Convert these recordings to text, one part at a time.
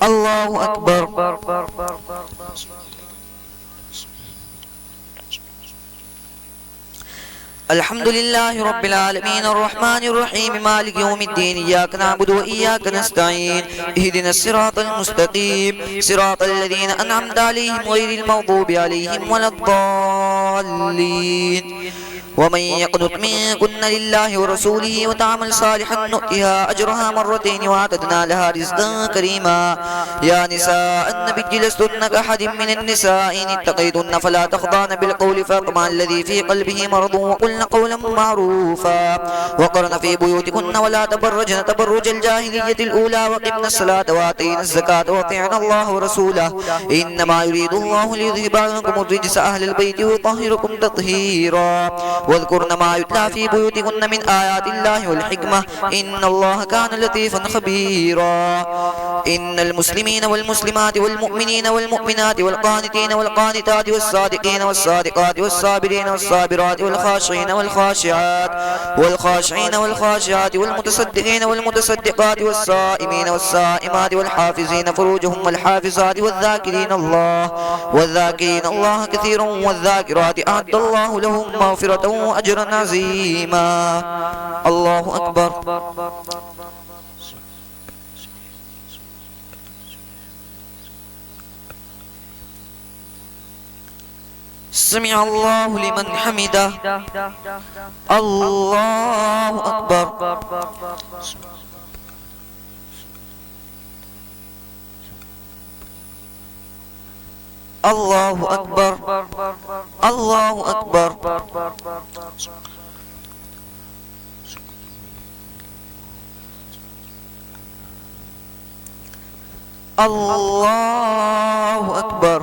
الله أكبر. الحمد لله رب العالمين الرحمن الرحيم مالك يوم الدين إياك نعبد وإياك نستعين اهدنا الصراط المستقيم صراط الذين أنعمت عليهم غير المغضوب عليهم ولا الضالين. ومن يقنط منكن لله ورسوله وتعمل صالحا نؤتها أجرها مرتين وأعتدنا لها رزقا كريما. يا نساء النبي لستن كأحد من النساء إن اتقيتن فلا تخضعن بالقول فيطمع الذي في قلبه مرض وقلن قولا معروفا وقرن في بيوتكن ولا تبرجن تبرج الجاهلية الأولى وقمن الصلاة وآتينا الزكاة وأطيعن الله ورسوله إنما يريد الله ليذهب عنكم الرجس أهل البيت ويطهركم تطهيرا. واذكرن ما يتلى في بيوتكن من آيات الله والحكمة إن الله كان لطيفا خبيرا. إن المسلمين والمسلمات والمؤمنين والمؤمنات والقانتين والقانتات والصادقين والصادقات والصابرين والصابرات والخاشعين والخاشعين والخاشعات والمتصدقين والمتصدقات والصائمين والصائمات والحافظين فروجهم والحافظات والذاكرين الله كثيرا والذاكرات أعد الله لهم مغفرة وأجرا عظيما. الله أكبر. سمع الله لمن حمده. الله أكبر. الله أكبر. الله أكبر. الله أكبر.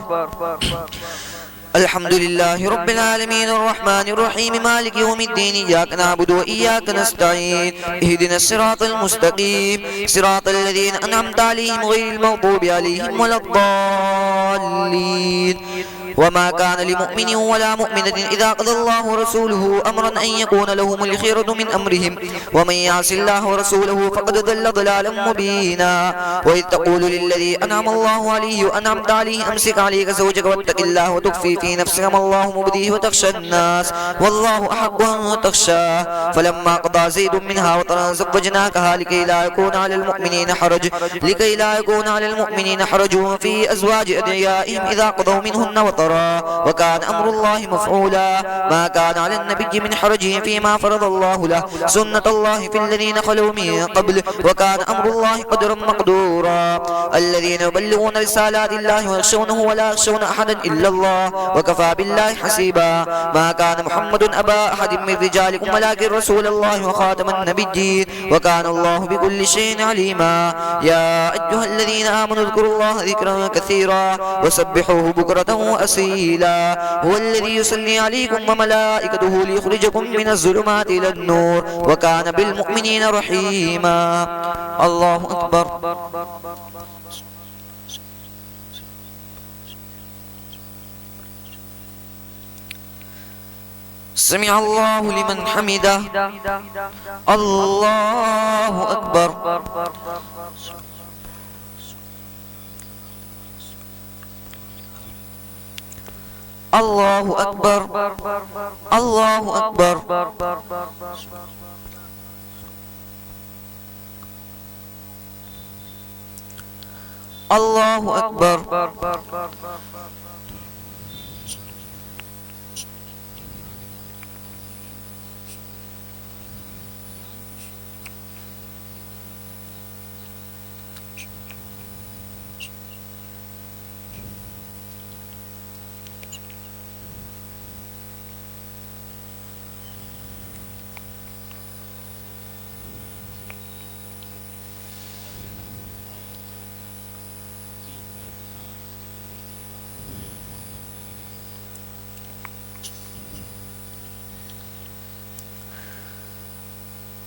الحمد لله رب العالمين الرحمن الرحيم مالك يوم الدين إياك نعبد وإياك نستعين اهدنا الصراط المستقيم صراط الذين أنعمت عليهم غير المغضوب عليهم ولا الضالين. وما كان لمؤمن ولا مؤمنة إذا قضى الله ورسوله أمرا أن يكون لهم الخيرة من أمرهم ومن يعص الله ورسوله فقد ضل ضلالا مبينا. وإذ تقول للذي أنعم الله عليه أنعمت عليه أمسك عليك زوجك واتق الله وتخفي في نفسك ما الله مبديه وتخشى الناس والله أحق أن تخشاه. فلما قضى زيد منها وطرا زوجناكها لكي لا يكون على المؤمنين حرج في أزواج أدعيائهم إذا قضوا منهن وطرا وكان أمر الله مفعولا. ما كان على النبي من حرج فيما فرض الله له سنة الله في الذين خلوا من قبل وكان أمر الله قدرا مقدورا. الذين يبلغون رسالات الله ويخشونه ولا يخشون أحدا إلا الله وكفى بالله حسيبا. ما كان محمد أبا أحد من رجالكم ولكن رسول الله وخاتم النبيين وكان الله بكل شيء عليما. يا أيها الذين آمنوا اذكروا الله ذكرا كثيرا وسبحوه بكرة وأصيلا. هو الذي يصلي عليكم وملائكته ليخرجكم من الظلمات إلى النور وكان بالمؤمنين رحيما. الله أكبر. سمع الله لمن حمده. الله أكبر. الله أكبر. الله أكبر. الله أكبر.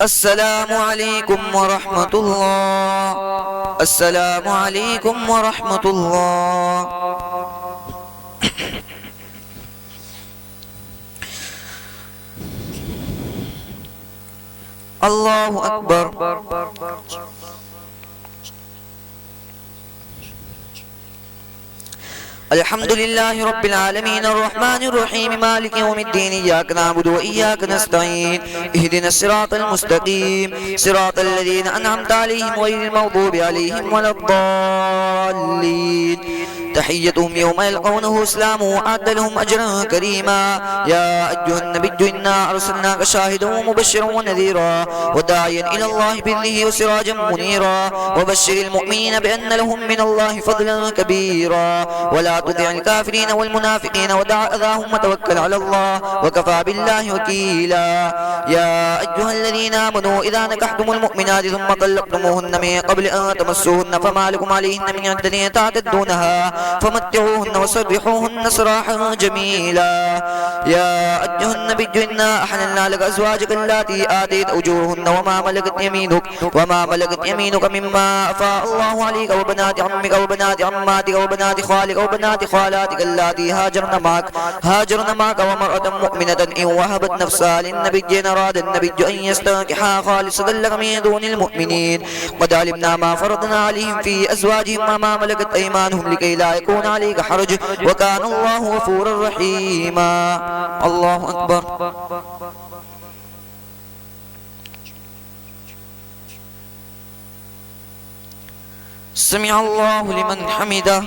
السلام عليكم ورحمة الله. السلام عليكم ورحمة الله. الله أكبر. الحمد لله رب العالمين الرحمن الرحيم مالك يوم الدين إياك نعبد وإياك نستعين اهدنا الصراط المستقيم صراط الذين أنعمت عليهم غير المغضوب عليهم ولا الضالين تحيتهم يوم يلقونه سلام وأعد لهم أجرا كريما يا أيها النبي إنا أرسلناك شاهدا ومبشرا ونذيرا وداعيا إلى الله بإذنه وسراجا منيرا وبشر المؤمنين بأن لهم من الله فضلا كبيرا ولا تطع الكافرين والمنافقين ودع أذاهم وتوكل على الله وكفى بالله وكيلا يا أيها الذين آمنوا إذا نكحتم المؤمنات ثم طلقتموهن من قبل أن تمسوهن فما لكم عليهن من عدة تعتدونها فمتعوهن وسرحوهن سراحا جميلا يا أيها النبي إنا أحللنا لك أزواجك اللاتي آتيت أجورهن وما ملكت يمينك مما أفاء الله عليك وبنات عمك وبنات عماتك وبنات خالك وبنات خالاتك اللاتي هاجرن معك ومرأة مؤمنة إن وهبت نفسها للنبي إن أراد النبي أن يستنكحها خالصة لك من دون المؤمنين قد علمنا ما فرضنا عليهم في أزواجهم وما ملكت أيمانهم لكي لا يكون عليك حرج وكان الله غفورا رحيما. الله أكبر. سمع الله لمن حمده.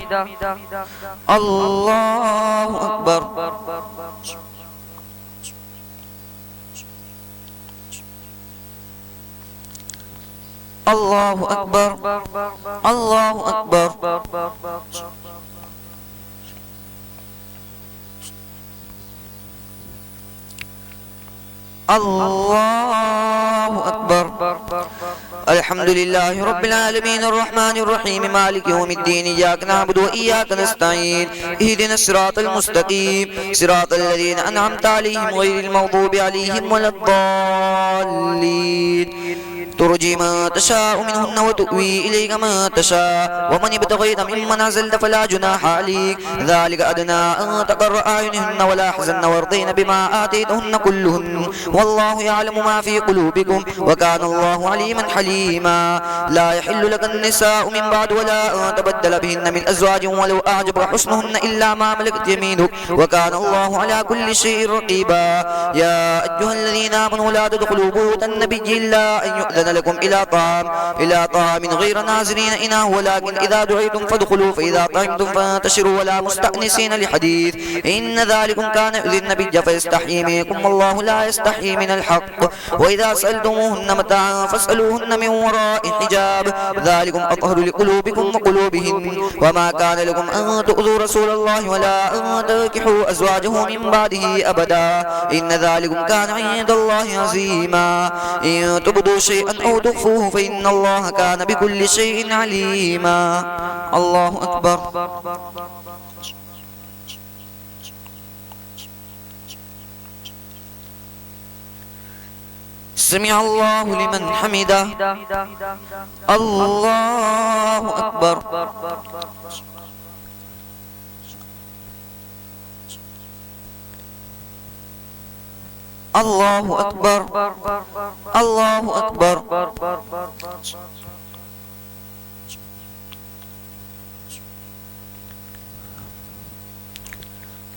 الله أكبر. الله أكبر. الله أكبر. الله أكبر. الحمد لله رب العالمين الرحمن الرحيم مالك يوم الدين إياك نعبد وإياك نستعين اهدنا الصراط المستقيم صراط الذين أنعمت عليهم غير المغضوب عليهم ولا الضالين ترجي ما تشاء منهن وتؤوي إليك ما تشاء ومن ابتغيت ممن عزلت فلا جناح عليك ذلك أدنى أن تقر أعينهن ولا حزن وارضين بما آتيتهن كلهن والله يعلم ما في قلوبكم وكان الله عليما حليما. لا يحل لك النساء من بعد ولا أن تبدل بهن من أزواج ولو أعجبك حسنهن إلا ما ملكت يمينك وكان الله على كل شيء رقيبا. يا أيها الذين آمنوا لا تدخلوا بيوت النبي إلا أن يؤذن لكم إلى طعام غير ناظرين إناه ولكن إذا دعيتم فادخلوا فإذا طعمتم فانتشروا ولا مستأنسين لحديث إن ذلكم كان يؤذي النبي فيستحيي منكم والله لا يستحيي من الحق وإذا سألتموهن متاعا فاسألوهن من وراء حجاب ذلكم أطهر لقلوبكم وقلوبهن وما كان لكم أن تؤذوا رسول الله ولا أن تنكحوا أزواجه من بعده أبدا إن ذلكم كان عند الله عظيما. إن تبدوا شيئا أو تخفوه فإن الله كان بكل شيء عليما. الله أكبر. سمع الله لمن حمده. الله أكبر. الله أكبر. الله أكبر.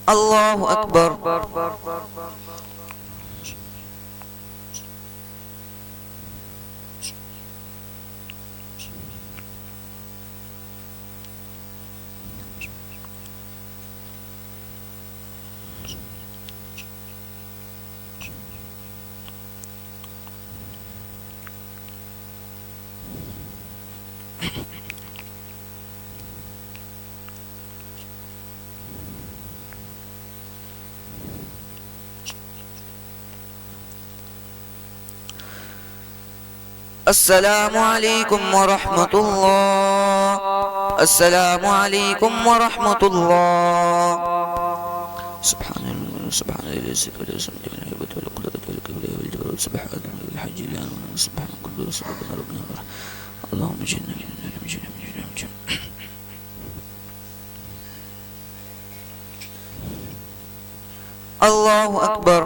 الله أكبر. السلام عليكم ورحمة الله. السلام عليكم ورحمة الله. سبحان الله سبحان الله سبحان الله الحج لا سبحان الله سبحان ربنا اللهم جنة الله أكبر.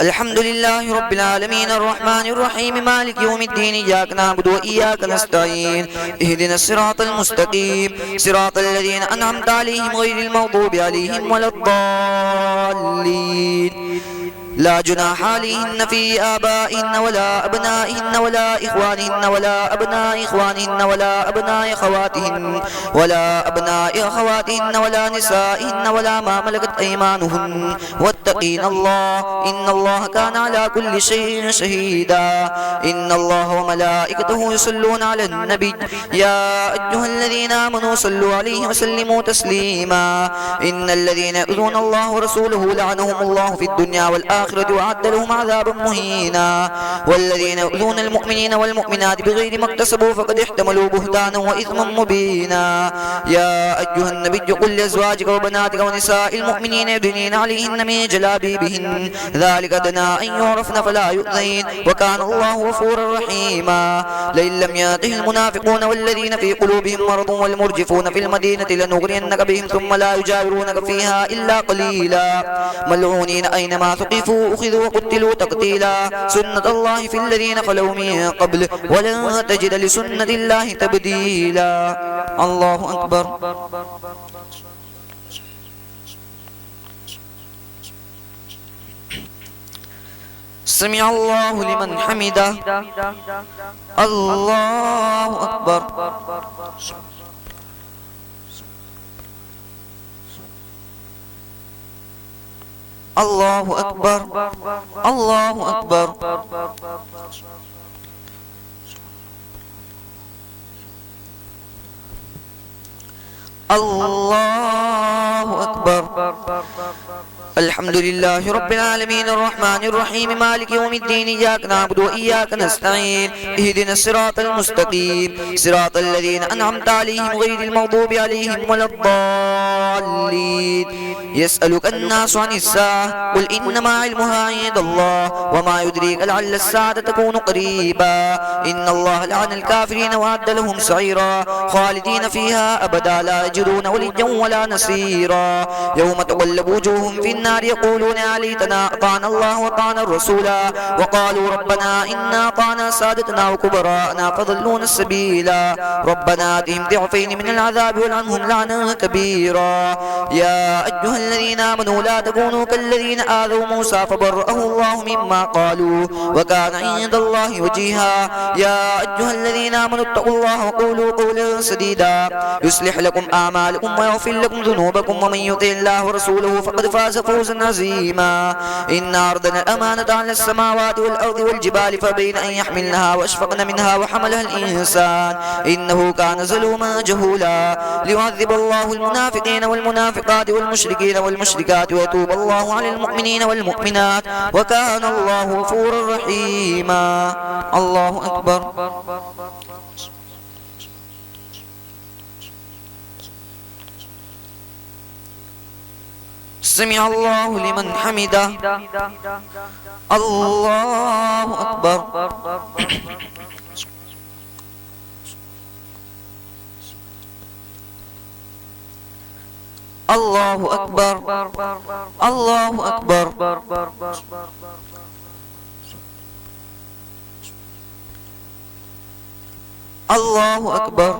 الحمد لله رب العالمين الرحمن الرحيم مالك يوم الدين إياك نعبد وإياك نستعين اهدنا الصراط المستقيم صراط الذين أنعمت عليهم غير المغضوب عليهم ولا الضالين لا جناح عليهن في آبائهن ولا أبنائهن ولا إخوانهن ولا أبناء إخوانهن ولا أبناء أخواتهن ولا أبناء أخواتهن ولا نسائهن ولا ما ملكت أيمانهن واتقين الله إن الله كان على كل شيء شهيدا إن الله وملائكته يصلون على النبي يا أيها الذين آمنوا صلوا عليه وسلموا تسليما إن الذين يؤذون الله ورسوله لعنهم الله في الدنيا والآخرة وأعد لهم عذابا مهينا والذين يؤذون المؤمنين والمؤمنات بغير ما اكتسبوا فقد احتملوا بهتانا وإثما مبينا يا أيها النبي قل لأزواجك وبناتك ونساء المؤمنين يدنين عليهن من جلابيبهن ذلك أدنى أن يعرفن فلا يؤذين وكان الله غفورا رحيما لئن لم يأته المنافقون والذين في قلوبهم مرض والمرجفون في المدينة لنغرينك بهم ثم لا يجاورونك فيها إلا قليلا ملعونين أينما ثقفوا أخذوا وقتلوا تقتيلا سنة الله في الذين خلوا من قبل ولن تجد لسنة الله تبديلا الله أكبر سمع الله لمن حمده الله أكبر الله أكبر الله أكبر الله أكبر الحمد لله رب العالمين الرحمن الرحيم مالك يوم الدين إياك نعبد وإياك نستعين اهدنا الصراط المستقيم صراط الذين أنعمت عليهم غير المغضوب عليهم ولا الضالين يسألك الناس عن الساعة قل إنما علمها عند الله وما يدريك لعل الساعة تكون قريبا إن الله لعن الكافرين وأعد لهم سعيرا خالدين فيها أبدا لا يجدون وليا ولا نصيرا يوم تقلب وجوههم في النار يقولون يا ليتنا أطعنا الله وأطعنا الرسولا وقالوا ربنا إنا أطعنا سادتنا وكبراءنا فضلونا السبيلا ربنا آتهم ضعفين من العذاب والعنهم لعنا كبيرا يا أيها الذين آمنوا لا تكونوا كالذين آذوا موسى فبرأه الله مما قالوا وكان عند الله وجيها يا أيها الذين آمنوا اتقوا الله وقولوا قولا سديدا يصلح لكم أعمالكم ويغفر لكم ذنوبكم ومن يطع الله ورسوله فقد فاز فوزا عظيما إن عرضنا الأمانة على السماوات والأرض والجبال فبين أن يحملنها وأشفقن منها وحملها الإنسان إنه كان ظلوما جهولا ليعذب الله المنافقين والمنافقات والمشركين والمشركات ويتوب الله على المؤمنين والمؤمنات وكان الله غفورا رحيما الله أكبر سمع الله لمن حمده الله أكبر الله أكبر الله أكبر الله أكبر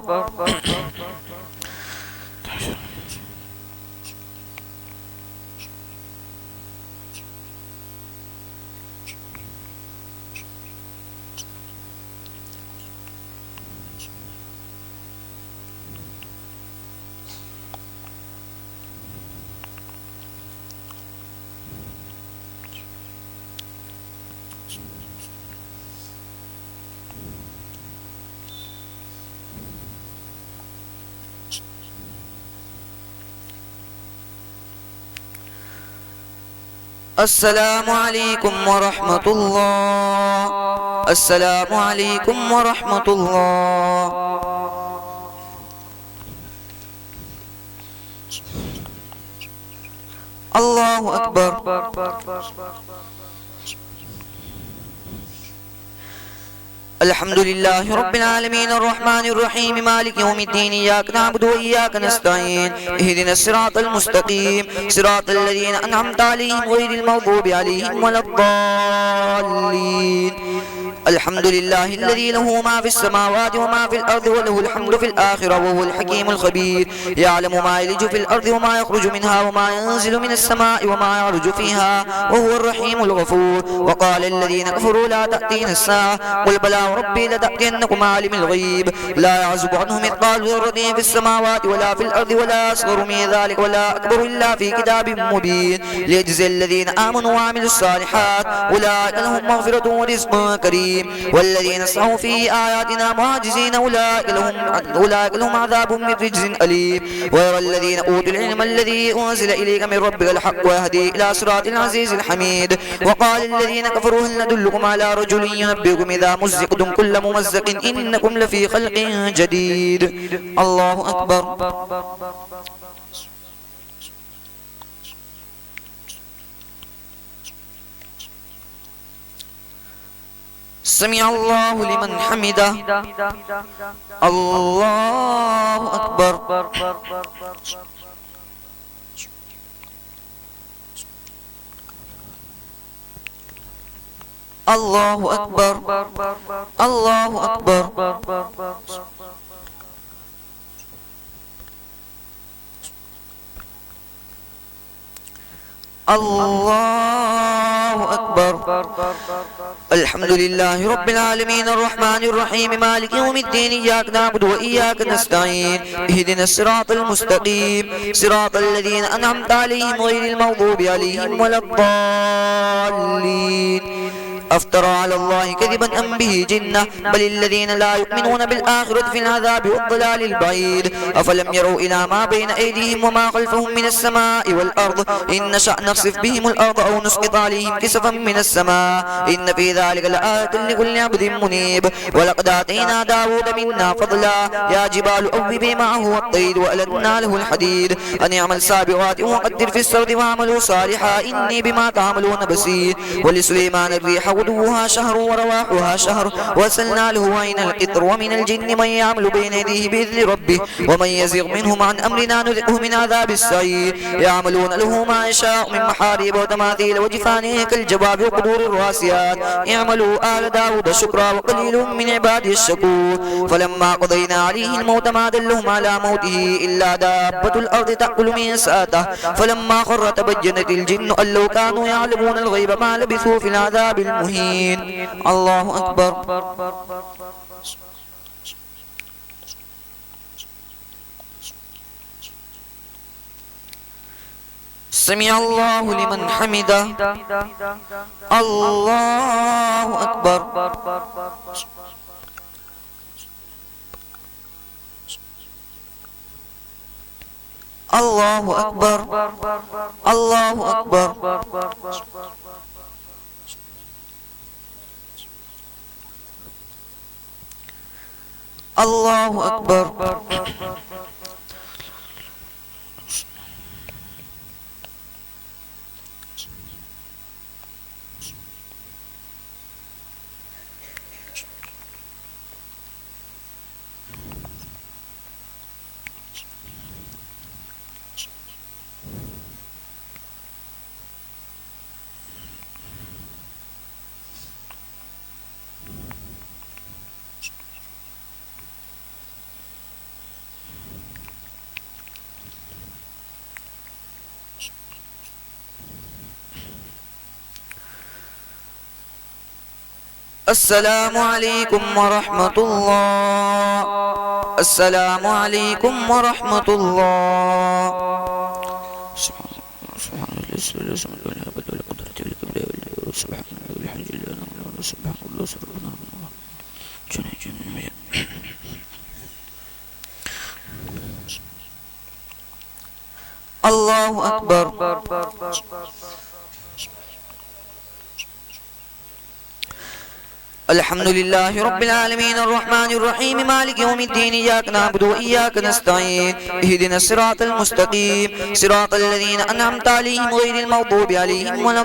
السلام عليكم ورحمة الله السلام عليكم ورحمة الله الله أكبر الحمد لله رب العالمين الرحمن الرحيم مالك يوم الدين إياك نعبد وإياك نستعين اهدنا الصراط المستقيم صراط الذين أنعمت عليهم غير المغضوب عليهم ولا الضالين. الحمد لله الذي له ما في السماوات وما في الأرض وله الحمد في الآخرة وهو الحكيم الخبير. يعلم ما يلج في الأرض وما يخرج منها وما ينزل من السماء وما يعرج فيها وهو الرحيم الغفور. وقال الذين كفروا لا تأتينا الساعة قل بلى وربي لتأتينكم عالم الغيب لا يعزب عنه مثقال ذرة في السماوات ولا في الأرض ولا أصغر من ذلك ولا أكبر إلا في كتاب مبين ليجزي الذين آمنوا وعملوا الصالحات أولئك لهم مغفرة ورزق كريم. والذين سعوا في آياتنا معاجزين أولئك لهم عذاب من رجز أليم. ويرى الذين أوتوا العلم الذي أنزل إليك من ربك الحق ويهدي إلى صراط العزيز الحميد. وقال الذين كفروا هل ندلكم على رجل ينبئكم إذا مزقتم كل ممزق إنكم لفي خلق جديد. الله أكبر. سمع الله لمن حمده. الله أكبر. الله أكبر. الله أكبر. الله أكبر. الحمد لله رب العالمين الرحمن الرحيم مالك يوم الدين إياك نعبد وإياك نستعين اهدنا الصراط المستقيم صراط الذين أنعمت عليهم غير المغضوب عليهم ولا الضالين. أفترى على الله كذبا أم به جنة بل الذين لا يؤمنون بالآخرة في العذاب والضلال البعيد. أفلم يروا إلى ما بين أيديهم وما خلفهم من السماء والأرض إن نشأ نخسف بهم الأرض أو نسقط عليهم كسفا من السماء إن في ذلك لآية لكل عبد منيب. ولقد آتينا داود منا فضلا يا جبال أوبي معه والطير وألنا له الحديد أن يعمل سابغات وقدر في السرد واعملوا صالحا إني بما تعملون بصير. ولسليمان الريح غدوها شهر ورواحها شهر وأرسلنا له عين القطر ومن الجن من يعمل بين يديه بإذن ربه ومن يزغ منهم عن أمرنا نذقه من عذاب السعير. يعملون له ما يشاء من محاريب وتماثيل وجفان كالجواب وقدور الراسيات اعملوا آل داود شكرا وقليل من عبادي الشكور. فلما قضينا عليه الموت ما دلهم على موته إلا دابة الأرض تأكل من سأته فلما خر تبينت الجن أن لو كانوا يعلمون الغيب ما لبثوا في العذاب المهين. الله أكبر. سمع الله لمن حمده. الله أكبر. الله أكبر. الله أكبر. الله أكبر. السلام عليكم ورحمة الله. السلام عليكم ورحمة الله. سبحان الله سبحان الله الله أكبر. الحمد لله رب العالمين الرحمن الرحيم مالك يوم الدين إياك نعبد وإياك نستعين اهدنا الصراط المستقيم صراط الذين أنعمت عليهم غير المغضوب عليهم ولا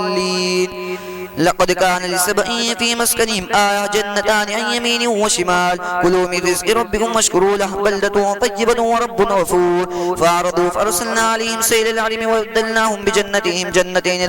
الضالين. لقد كان لسبأ في مسكنهم آية جنتان عن يمين وشمال كلوا من رزق ربكم واشكروا له بلدة طيبة ورب غفور فأعرضوا فأرسلنا عليهم سيل العرم وبدلناهم بجنتهم جنتين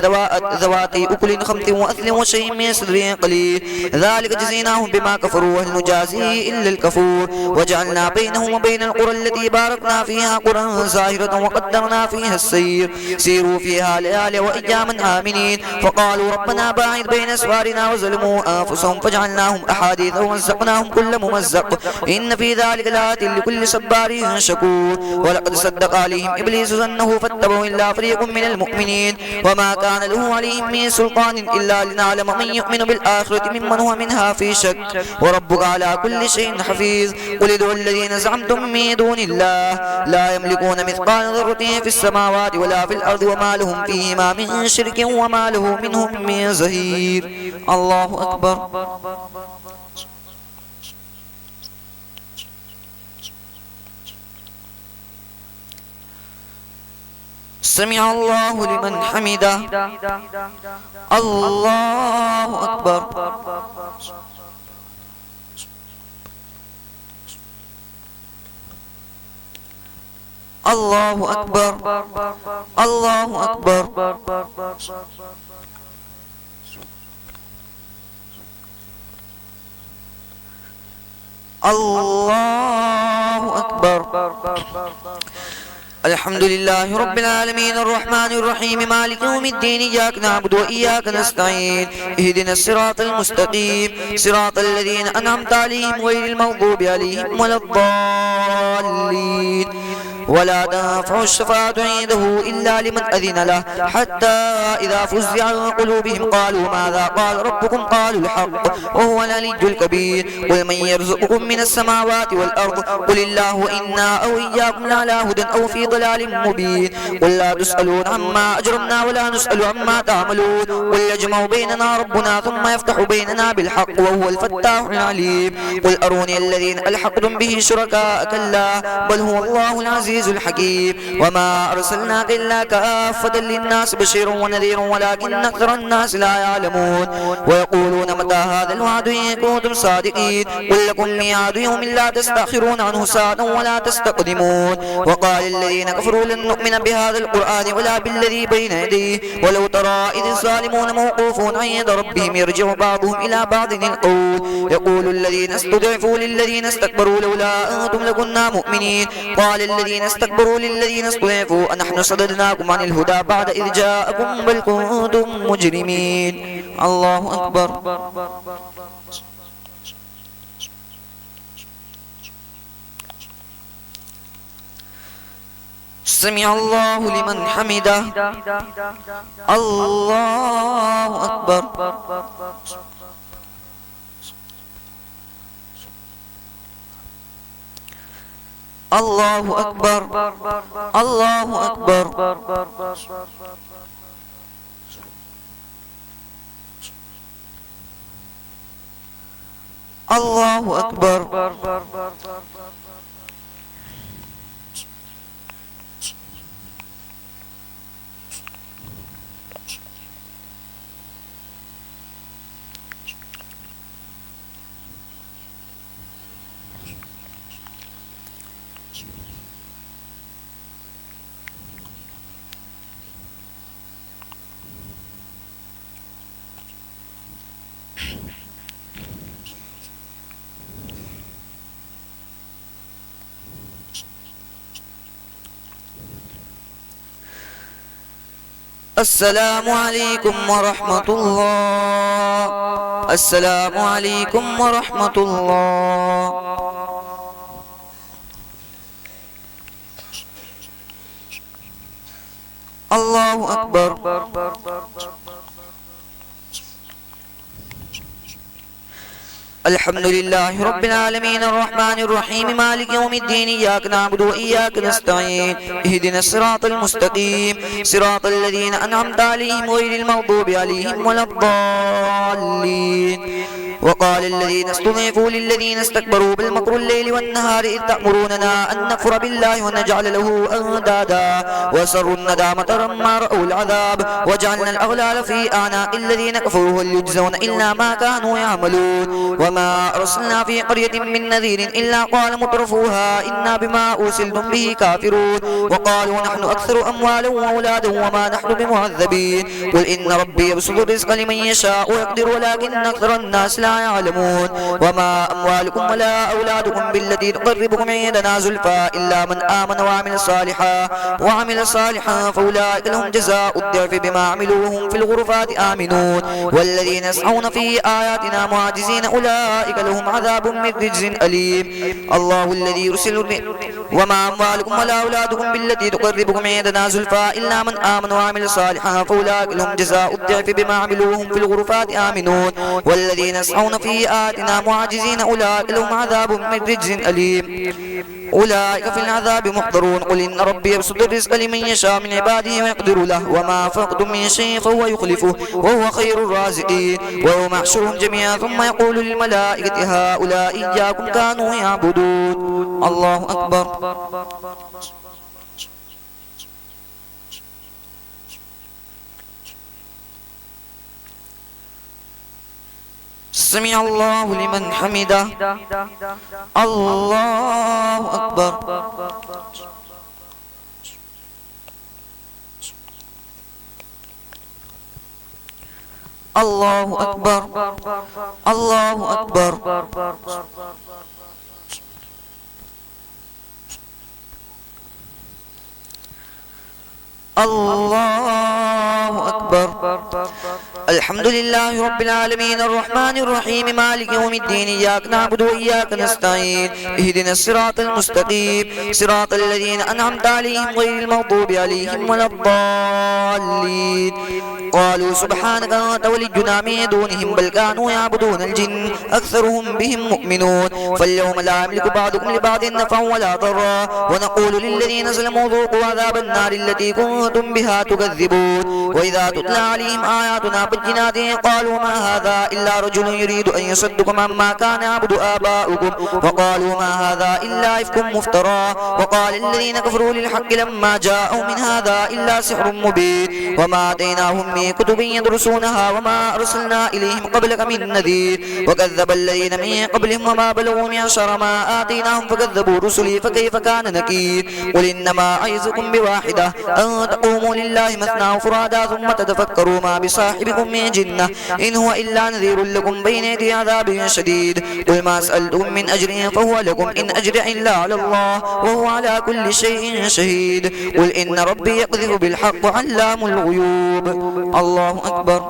ذواتي أكل خمط وأثل وشيء من سدر قليل ذلك جزيناهم بما كفروا وهل نجازي إلا الكفور وجعلنا بينهم وبين القرى التي باركنا فيها قرى زاهرة وقدرنا فيها السير سيروا فيها ليالي وأياما آمنين فقالوا ربنا باعد بين أسفارنا وظلموا أنفسهم فجعلناهم أحاديث ومزقناهم كل ممزق إن في ذلك لآيات لكل صبار شكور ولقد صدق عليهم إبليس ظنه فاتبعوا إلا فريق من المؤمنين وما كان له عليهم من سلطان إلا لنعلم من يؤمن بالآخرة ممن هو منها في شك وربك على كل شيء حفيظ قل ادعوا الذين زعمتم من دون الله لا يملكون مثقال ذرة في السماوات ولا في الأرض وما لهم فيهما من شرك وما له منهم من زهير الله أكبر سمع الله لمن حمده الله أكبر الله أكبر الله أكبر الله أكبر الحمد لله رب العالمين الرحمن الرحيم مالك يوم الدين إياك نعبد وإياك نستعين اهدنا الصراط المستقيم صراط الذين أنعمت عليهم غير المغضوب عليهم ولا الضالين ولا تنفع الشفاعة عنده إلا لمن أذن له حتى إذا فزع عن قلوبهم قالوا ماذا قال ربكم قالوا الحق وهو العلي الكبير قل من يرزقكم من السماوات والأرض قل الله وإنا أو إياكم لعلى هدى أو في ضلال مبين قل لا تسألون عما أجرمنا ولا نسأل عما تعملون قل يجمع بيننا ربنا ثم يفتح بيننا بالحق وهو الفتاح العليم قل أروني الذين ألحقتم به شركاء كلا بل هو الله العزيز الحكيم وما أرسلناك إلا كافة للناس بشير ونذير ولكن أكثر الناس لا يعلمون ويقولون متى هذا الوعد إن كنتم صادقين قل لكم ميعاد يوم لا تستأخرون عنه ساعة ولا تستقدمون وقال الذين كفروا لن نؤمن بهذا القرآن ولا بالذي بين يديه ولو ترى إذ الظالمون موقوفون عند ربهم يرجع بعضهم إلى بعض القول يقول الذين استضعفوا للذين استكبروا لولا أنتم لكنا مؤمنين قال الذين استكبروا للذين استضعفوا أنحن صددناكم عن الهدى بعد إذ جاءكم بل كنتم مجرمين الله أكبر سمع الله لمن حمده الله أكبر الله أكبر الله أكبر الله أكبر السلام عليكم ورحمة الله السلام عليكم ورحمة الله الله أكبر الحمد لله رب العالمين الرحمن الرحيم مالك يوم الدين إياك نعبد وإياك نستعين اهدنا الصراط المستقيم صراط الذين أنعمت عليهم غير المغضوب عليهم ولا الضالين وقال الذين استضعفوا للذين استكبروا بل مكر الليل والنهار إذ تأمروننا أن نكفر بالله ونجعل له أندادا وسروا الندامة لما رأوا العذاب وجعلنا الأغلال في أعناق الذين كفروا هل يجزون إلا ما كانوا يعملون وما أرسلنا في قرية من نذير إلا قال مترفوها إنا بما أرسلتم به كافرون وقالوا نحن أكثر أموالا وأولادا وما نحن بمعذبين قل إن ربي يبسط الرزق لمن يشاء ويقدر ولكن أكثر الناس لا يعلمون وما أموالكم ولا أولادكم بالتي تقربكم عندنا زلفى إلا من آمن وعمل صالحا فأولئك لهم جزاء الضعف بما عملوا وهم في الغرفات آمنون والذين يسعون في آياتنا معاجزين أولئك لهم عذاب من رجز أليم الله الذي يرسل وما أموالكم ولا أولادكم بالتي تقربكم عندنا زلفى إلا من آمن وعمل صالحا فأولئك لهم جزاء الضعف بما عملوا وهم في الغرفات آمنون والذين يسعون في آياتنا معاجزين أولئك لهم عذاب من رجز أليم أولئك في العذاب محضرون قل إن ربي يبسط الرزق لمن يشاء من عباده ويقدر له وما أنفقتم من شيء فهو يخلفه وهو خير الرازقين ويوم يحشرهم جميعا ثم يقول للملائكة هؤلاء إياكم كانوا يعبدون الله أكبر سمع الله لمن حمده الله أكبر الله أكبر الله أكبر الله أكبر الحمد لله رب العالمين الرحمن الرحيم مالك يوم الدين إياك نعبد وإياك نستعين اهدنا الصراط المستقيم صراط الذين أنعمت عليهم غير المغضوب عليهم ولا الضالين قالوا سبحانك أنت ولينا من دونهم بل كانوا يعبدون الجن أكثرهم بهم مؤمنون فاليوم لا يملك بعضكم لبعض نفعا ولا ضرا ونقول للذين ظلموا ذوقوا عذاب النار التي كنتم بها تكذبون وإذا تتلى عليهم آياتنا بالجنات قالوا ما هذا إلا رجل يريد أن يصدكم عما كان يعبد آباؤكم وقالوا ما هذا إلا إفك مفترى وقال الذين كفروا للحق لما جاءوا من هذا إلا سحر مبين وما آتيناهم من كتب يدرسونها وما أرسلنا إليهم قبلك من نذير وكذب الذين من قبلهم وما بلغوا معشر ما آتيناهم فكذبوا رسلي فكيف كان نكير قل إنما أعظكم بواحدة أن تقوموا لله مثنى وفرادا ثم تتفكروا ما بصاحبكم من جنة إن هو إلا نذير لكم بين يدي عذاب شديد قل ما سألتم من أجر فهو لكم إن أجري إلا على الله وهو على كل شيء شهيد قل إن ربي يقذف بالحق علام الغيوب الله أكبر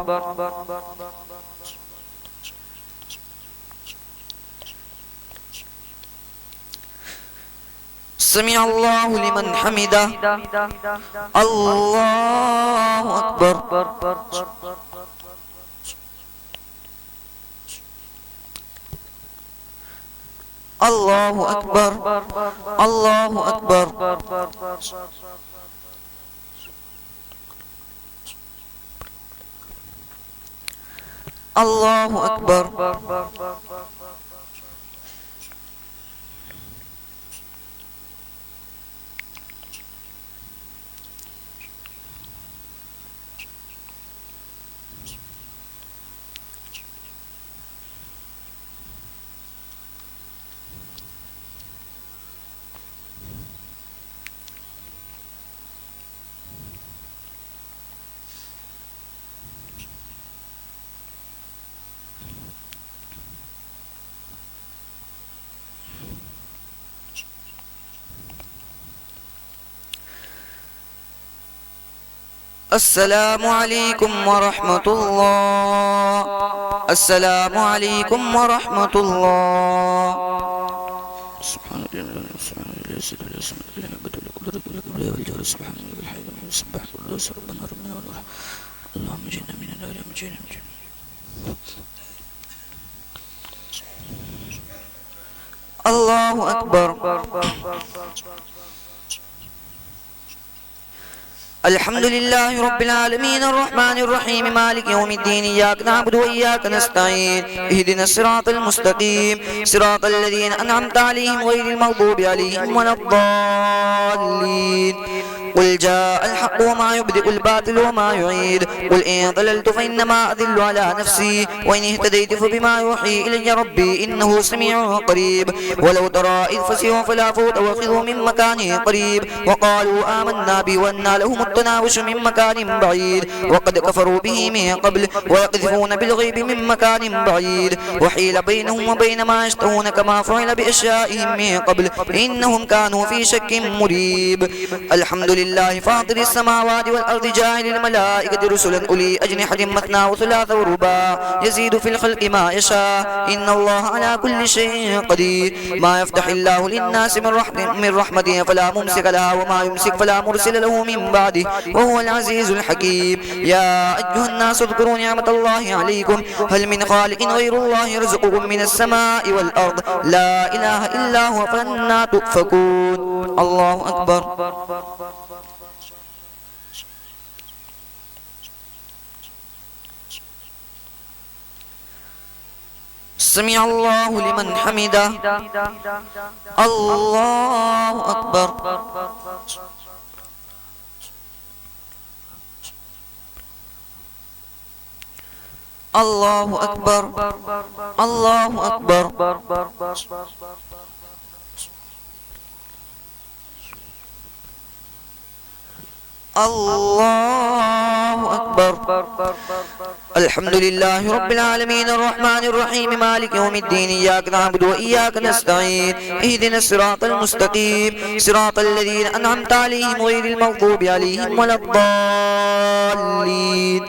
سمع الله لمن حمده الله أكبر الله أكبر الله أكبر الله أكبر السلام عليكم ورحمة الله السلام عليكم ورحمة الله سبحان الله سبحان الله سبحان الله سبحان الله بدل قدرة ولا والجار سبحان الله الحي سبح الله ربنا ربنا اللهم جئنا من النار جئنا من الله أكبر الحمد لله رب العالمين الرحمن الرحيم مالك يوم الدين إياك نعبد وإياك نستعين اهدنا الصراط المستقيم صراط الذين أنعمت عليهم غير المغضوب عليهم ولا الضالين قل جاء الحق وما يبدئ الباطل وما يعيد قل إن ضللت فإنما أضل على نفسي وإن اهتديت فبما يوحي إلي ربي إنه سميع قريب ولو ترى إذ فزعوا فلا فوت وأخذوا من مكان قريب وقالوا آمنا به وأنى لهم التناوش من مكان بعيد وقد كفروا به من قبل ويقذفون بالغيب من مكان بعيد وحيل بينهم وبين ما يشتهون كما فعل بأشيائهم من قبل إنهم كانوا في شك مريب الحمد لله فاطر السماوات والأرض جاعل الملائكة رسلا أولي أجنحة مثنى وثلاث ورباع يزيد في الخلق ما يشاء إن الله على كل شيء قدير ما يفتح الله للناس من رحمته فلا ممسك لها وما يمسك فلا مرسل له من بعده وهو العزيز الحكيم يا أيها الناس اذكروا نعمة الله عليكم هل من خالق غير الله يرزقكم من السماء والأرض لا إله إلا هو فأنى تؤفكون الله أكبر سمع الله لمن حمده الله أكبر الله أكبر الله أكبر الله أكبر الحمد لله رب العالمين الرحمن الرحيم مالك يوم الدين إياك نعبد وإياك نستعين اهدنا الصراط المستقيم صراط الذين أنعمت عليهم غير المغضوب عليهم ولا الضالين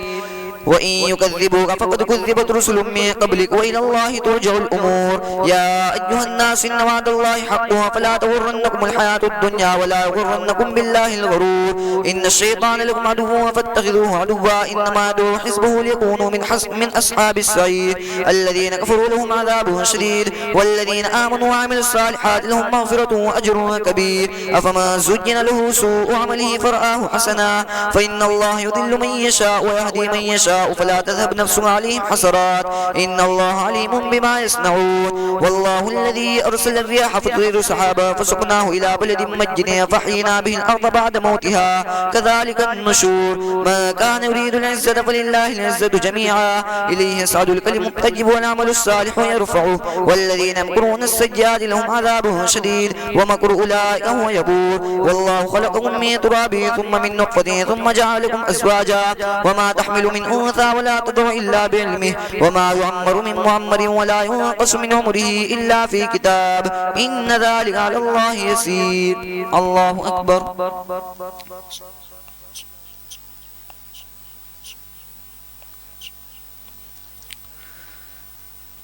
وإن يكذبوك فقد كذبت رسل من قبلك وإلى الله ترجع الأمور يا أيها الناس إن وعد الله حق فلا تغرنكم الحياة الدنيا ولا يغرنكم بالله الغرور إن الشيطان لكم عدو فاتخذوه عدوا إنما يدعو حزبه ليكونوا من أصحاب السعير الذين كفروا لهم عذاب شديد والذين آمنوا وعملوا الصالحات لهم مغفرة وأجر كبير أفما زين له سوء عمله فرآه حسنا فإن الله يضل من يشاء ويهدي من يشاء فلا تذهب نفس عليهم حسرات إن الله عليم بما يصنعون والله الذي أرسل الرياح فتثير سحابا فسقناه إلى بلد مجد فحيينا به الأرض بعد موتها كذلك النشور ما كان يريد العزة فلله العزة جميعا إليه يصعد الكلم الطيب والعمل الصالح يرفعه والذين يمكرون السيئات لهم عذاب شديد ومكر أولئك هو يبور والله خلقكم من تراب ثم من نطفة ثم جعلكم أزواجا وما تحمل من أنثى ولا تضع إلا بعلمه وما يعمر من معمر ولا ينقص من عمره إلا في كتاب إن ذلك على الله يسير الله أكبر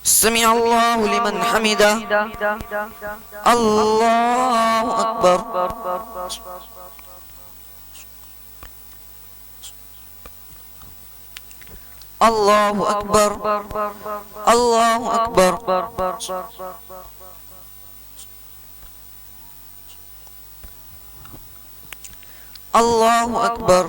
سمع الله لمن حمده الله أكبر الله أكبر الله أكبر الله أكبر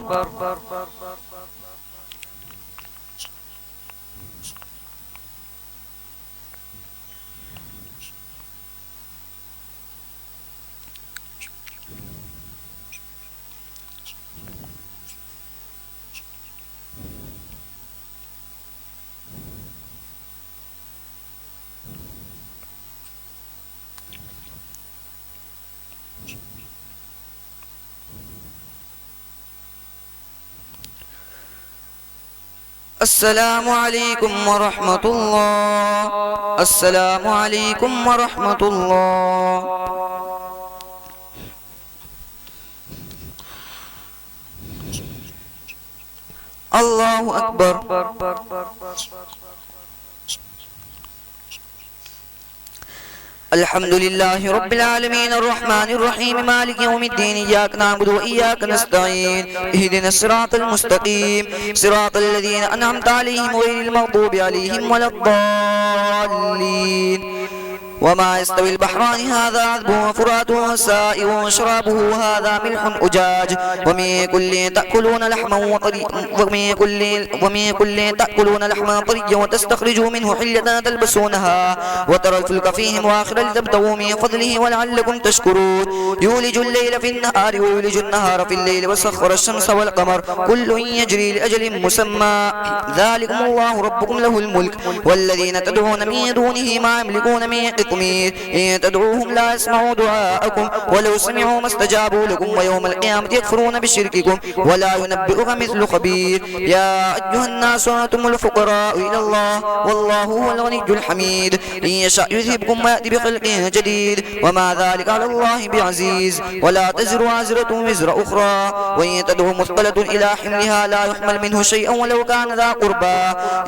السلام عليكم ورحمة الله السلام عليكم ورحمة الله الله أكبر الحمد لله رب العالمين الرحمن الرحيم مالك يوم الدين إياك نعبد وإياك نستعين اهدنا الصراط المستقيم صراط الذين أنعمت عليهم غير المغضوب عليهم ولا الضالين وما يستوي البحران هذا عذب فرات سائغ شرابه هذا ملح أجاج ومن كل تأكلون لحما طريا وتستخرجوا منه حلة تلبسونها وترى الفلك فيه مواخر لتبتغوا من فضله ولعلكم تشكرون يولج الليل في النهار ويولج النهار في الليل وسخر الشمس والقمر كل يجري لأجل مسمى ذلكم الله ربكم له الملك والذين تدعون من دونه ما يملكون من قطمير إن تدعوهم لا يسمعوا دعاءكم ولو سمعوا ما استجابوا لكم ويوم القيامة يكفرون بشرككم ولا ينبئك مثل خبير يا أيها الناس أنتم الفقراء إلى الله والله هو الغني الحميد إن يشاء يذهبكم ويأتي بخلق جديد وما ذلك على الله بعزيز ولا تزر وازرة وزر أخرى وإن تدعو مثقلة إلى حملها لا يحمل منه شيئا ولو كان ذا قربى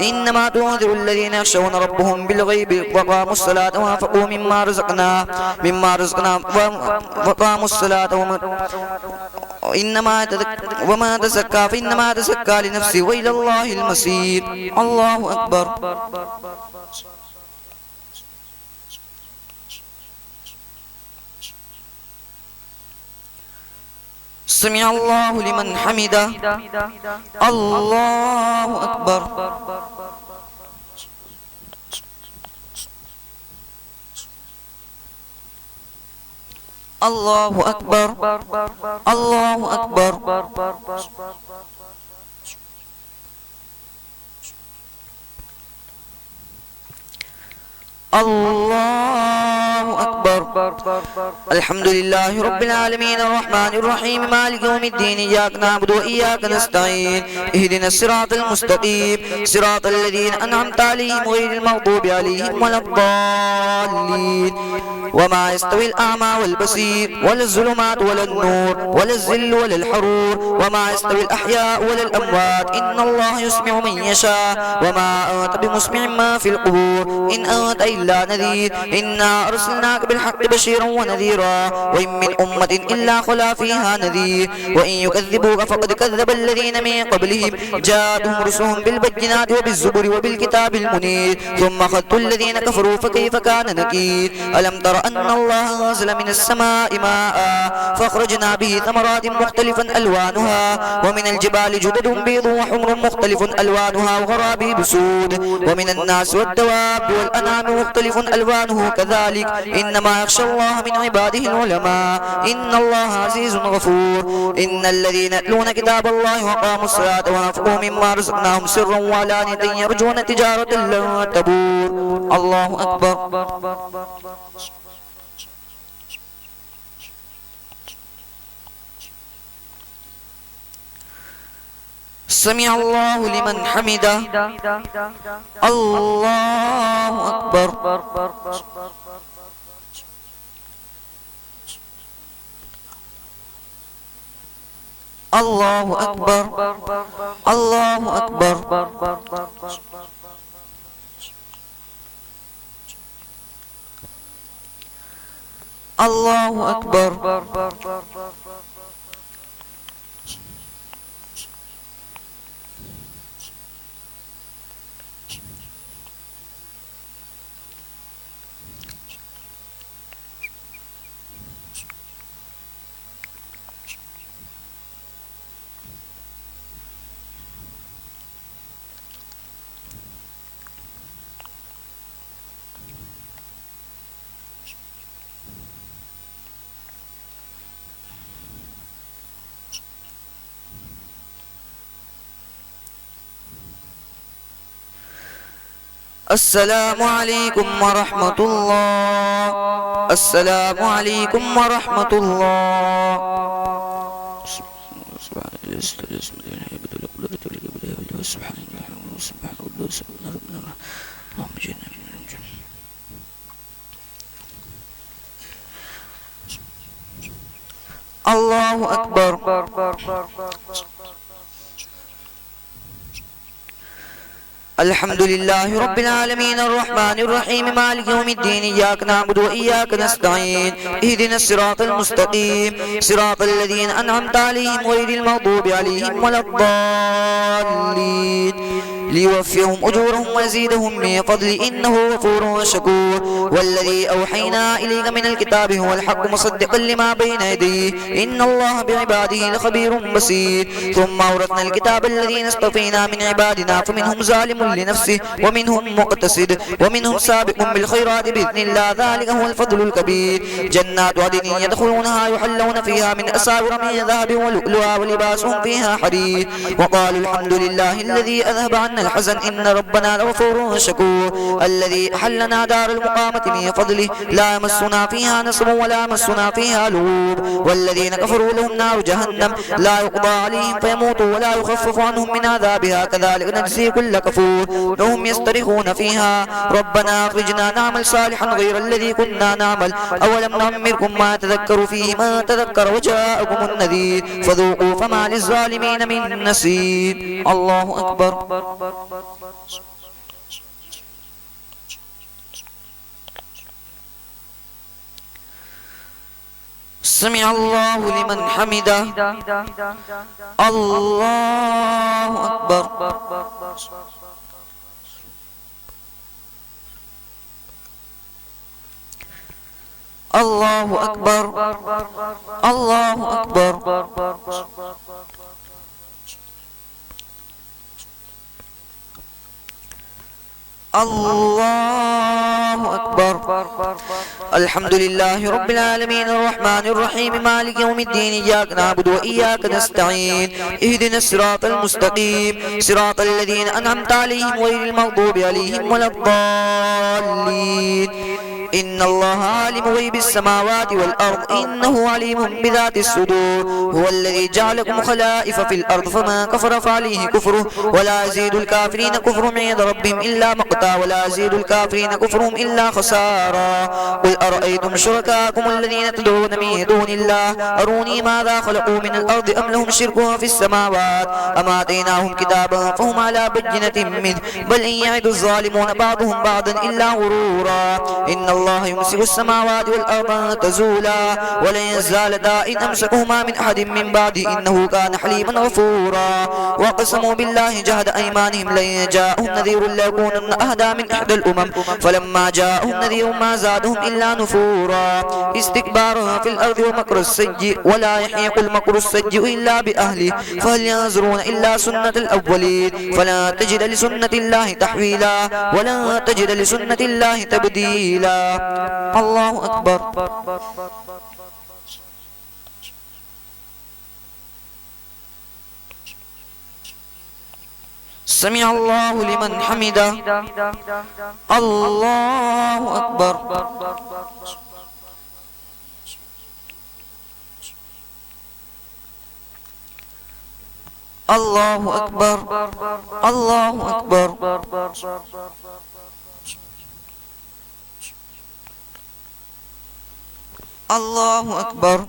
إنما تنذر الذين يخشون ربهم بالغيب وقاموا الصلاة وأنفقوا مما رزقناهم وقاموا الصلاة وما تزكى فإنما تزكى لنفسه وإلى الله المصير الله أكبر سمع الله لمن حمده الله أكبر الله أكبر الله أكبر الله أكبر الحمد لله رب العالمين الرحمن الرحيم مالك يوم الدين إياك نعبد وإياك نستعين اهدنا الصراط المستقيم صراط الذين أنعمت عليهم غير المغضوب عليهم ولا الضالين وما يستوي الأعمى والبصير ولا الظلمات ولا النور ولا الظل ولا الحرور وما يستوي الأحياء ولا الأموات إن الله يسمع من يشاء وما أنت بمسمع ما في القبور إن أنت إلا نذير إنا أرسلناك بالحق بشيرا ونذيرا وإن من أمة إلا خلا فيها نذير وإن يكذبوك فقد كذب الذين من قبلهم جاءتهم رسلهم بالبينات وبالزبر وبالكتاب المنير ثم أخذت الذين كفروا فكيف كان نكير ألم تر أن الله نزل من السماء ماء فأخرجنا به ثمرات مختلفا ألوانها ومن الجبال جدد بيض وحمر مختلف ألوانها وغرابيب سود ومن الناس والدواب والأنعام مختلف ألوانه كذلك إنما يخشى الله من عباده العلماء إن الله عزيز غفور إن الذين يتلون كتاب الله وقاموا الصلاة وأنفقوا مما رزقناهم سرا وعلانية يرجون تجارة لن تبور الله أكبر سمع الله لمن حمده الله أكبر الله أكبر الله أكبر الله أكبر السلام عليكم ورحمة الله السلام عليكم ورحمة الله الله أكبر الحمد لله رب العالمين الرحمن الرحيم مالك يوم الدين إياك نعبد وإياك نستعين اهدنا الصراط المستقيم صراط الذين أنعمت عليهم غير المغضوب عليهم ولا الضالين ليوفيهم أجورهم ويزيدهم من فضله إنه غفور شكور. والذي أوحينا إليك من الكتاب هو الحق مصدقا لما بين يديه إن الله بعباده لخبير بصير. ثم أورثنا الكتاب الذين اصطفينا من عبادنا فمنهم ظالم لنفسه ومنهم مقتصد ومنهم سابق بالخيرات بإذن الله ذلك هو الفضل الكبير. جنات عدن يدخلونها يحلون فيها من أساور من ذهب ولؤلؤا ولباسهم فيها حرير. وقالوا الحمد لله الذي أذهب عنا الحزن إن ربنا لغفور شكور. الذي أحلنا دار المقامة من فضله لا يمسنا فيها نصب ولا يمسنا فيها لغوب. والذين كفروا لهم نار جهنم لا يقضى عليهم فيموتوا ولا يخفف عنهم من عذابها كذلك نجزي كل كفور. لهم يصطرخون فيها ربنا أخرجنا نعمل صالحا غير الذي كنا نعمل أولم نعمركم ما تذكروا فيه ما تذكر وجاءكم النذير فذوقوا فما للظالمين من نصير. الله أكبر. سمع الله لمن حمده. الله أكبر. الله أكبر. الله أكبر. الله أكبر. الحمد لله رب العالمين الرحمن الرحيم مالك يوم الدين إياك نعبد وإياك نستعين اهدنا الصراط المستقيم صراط الذين أنعمت عليهم غير المغضوب عليهم ولا الضالين. إن الله عالم غيب السماوات والأرض إنه عليم بذات الصدور. هو الذي جعلكم خلائف في الأرض فما كفر فعليه كفره ولا يزيد الكافرين كفرهم عند ربهم إلا مقتا ولا يزيد الكافرين كفرهم إلا خسارا. قل أرأيتم شركاكم الذين تدعون من دون الله أروني ماذا خلقوا من الأرض أم لهم شرك في السماوات أم آتيناهم كتابا فهم على بينة منه بل إن يعد الظالمون بعضهم بعضا إلا غرورا. إن الله يمسك السماوات والأرض أن تزولا ولن يزالتا إن أمسكهما من أحد من بعده إنه كان حليما غفورا. وقسموا بالله جهد أيمانهم لئن جاءهم نذير ليكونن أهدى من إحدى الأمم فلما جاءهم نذير ما زادهم إلا نفورا. استكبارا في الأرض ومكر السيء ولا يحيق المكر السيء إلا بأهله فهل ينظرون إلا سنة الأولين فلا تجد لسنة الله تحويلا ولا تجد لسنة الله تبديلا. الله أكبر. سمع الله لمن حمده. الله أكبر. الله أكبر. الله أكبر. الله أكبر.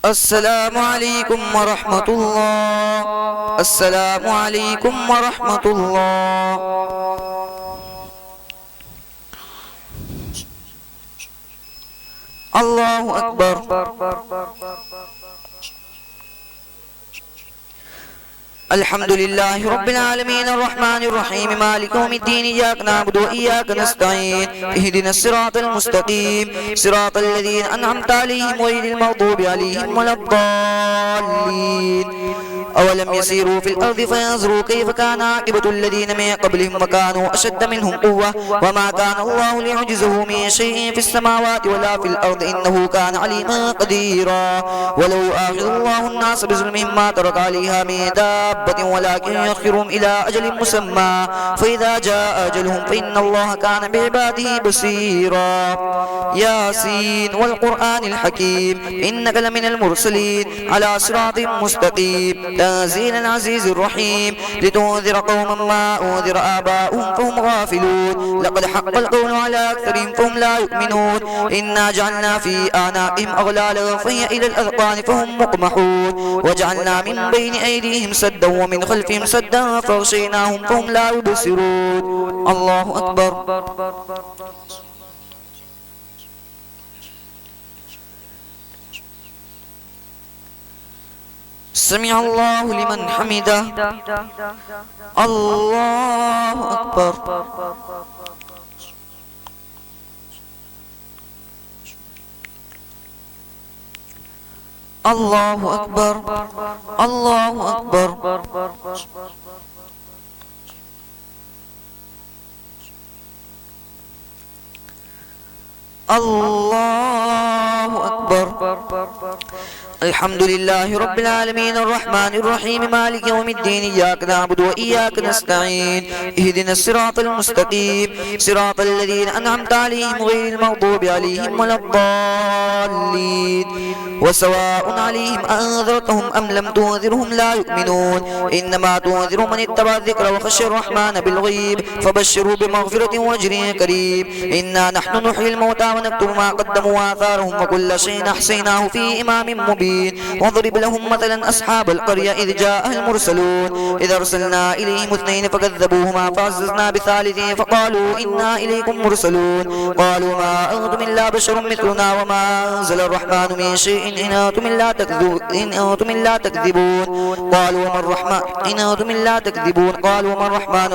السلام عليكم ورحمة الله. السلام عليكم ورحمة الله. الله أكبر. الحمد لله رب العالمين الرحمن الرحيم مالك يوم الدين إياك نعبد وإياك نستعين اهدنا الصراط المستقيم صراط الذين أنعمت عليهم غير المغضوب عليهم ولا الضالين. أولم يسيروا في الأرض فينظروا كيف كان عاقبة الذين من قبلهم وكانوا أشد منهم قوة وما كان الله ليعجزه من شيء في السماوات ولا في الأرض إنه كان عليما قديرا. ولو آخذ الله الناس بظلمهم ما ترك عليها من دابة ولكن يؤخرهم إلى أجل مسمى فإذا جاء أجلهم فإن الله كان بعباده بصيرا. ياسين والقرآن الحكيم إنك لمن المرسلين على صراط مستقيم تنزيل العزيز الرحيم لتنذر قوما ما أنذر آباؤهم فهم غافلون لقد حق القول على أكثرهم فهم لا يؤمنون إنا جعلنا في أعناقهم أغلالا فهي إلى الأذقان فهم مقمحون وجعلنا من بين أيديهم سدا ومن خلفهم سدا فغشيناهم فهم لا يبصرون. الله أكبر. سمع الله لمن حمده. الله أكبر. الله أكبر. الله أكبر. الله أكبر. الحمد لله رب العالمين الرحمن الرحيم مالك يوم الدين إياك نعبد وإياك نستعين اهدنا الصراط المستقيم صراط الذين أنعمت عليهم غير المغضوب عليهم ولا الضالين وسواء عليهم أنذرتهم أم لم تنذرهم لا يؤمنون إنما تنذر من اتبع الذكر وخشي الرحمن بالغيب فبشروا بمغفرة وأجر كريم. إنا نحن نحيي الموتى ونكتب ما قدموا وآثارهم وكل شيء أحصيناه في إمام مبين. واضرب لهم مثلا أصحاب القرية إذ جاءها المرسلون إذ أرسلنا إليهم اثنين فكذبوهما فعززنا بثالث فقالوا إنا إليكم مرسلون قالوا ما أنتم إلا بشر مثلنا وما أنزل الرحمن من شيء إن أنتم إلا تكذبون قالوا وما الرحمن إن أنتم إلا تكذبون قالوا وما الرحمن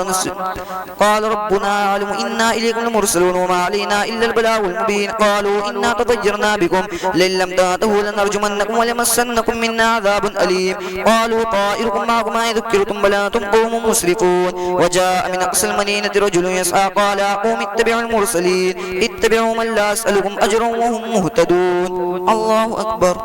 قال ربنا أعلم إنا إليكم المرسلون وما علينا إلا البلاغ المبين. قالوا إنا تطيرنا بكم لئن لم تنتهوا لنرجمنكم ولمسنكم منا عذاب أليم. قالوا طائركم معكم أيذكركم بل أنتم قوم مسرفون. وجاء من أقصى المدينة رجل يسعى قال قوم اتبعوا المرسلين اتبعوا من لا أسألكم أجرا وهم مهتدون. الله أكبر.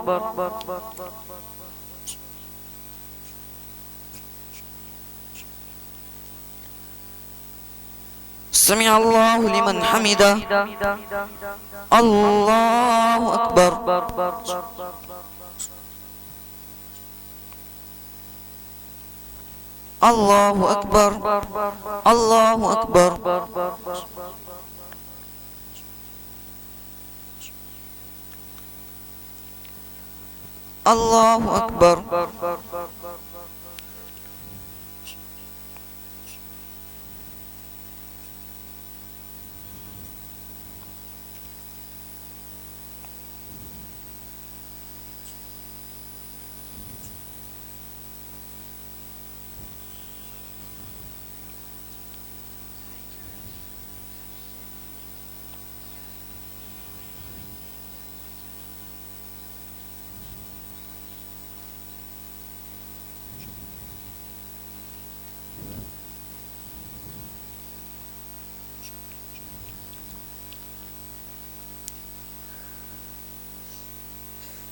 سمع الله لمن حمده. الله أكبر. الله أكبر. الله أكبر. الله أكبر.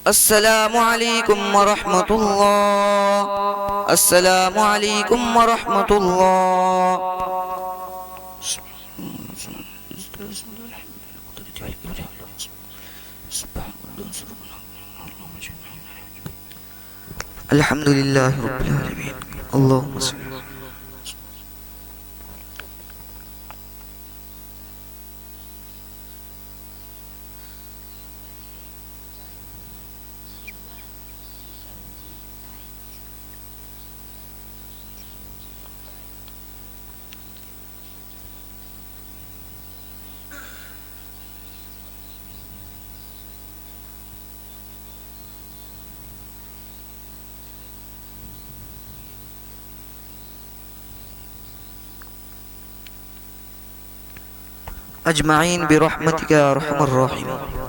السلام عليكم ورحمة الله. السلام عليكم ورحمة الله. الحمد لله رب العالمين. اللهم صل. أجمعين برحمتك يا أرحم الراحمين.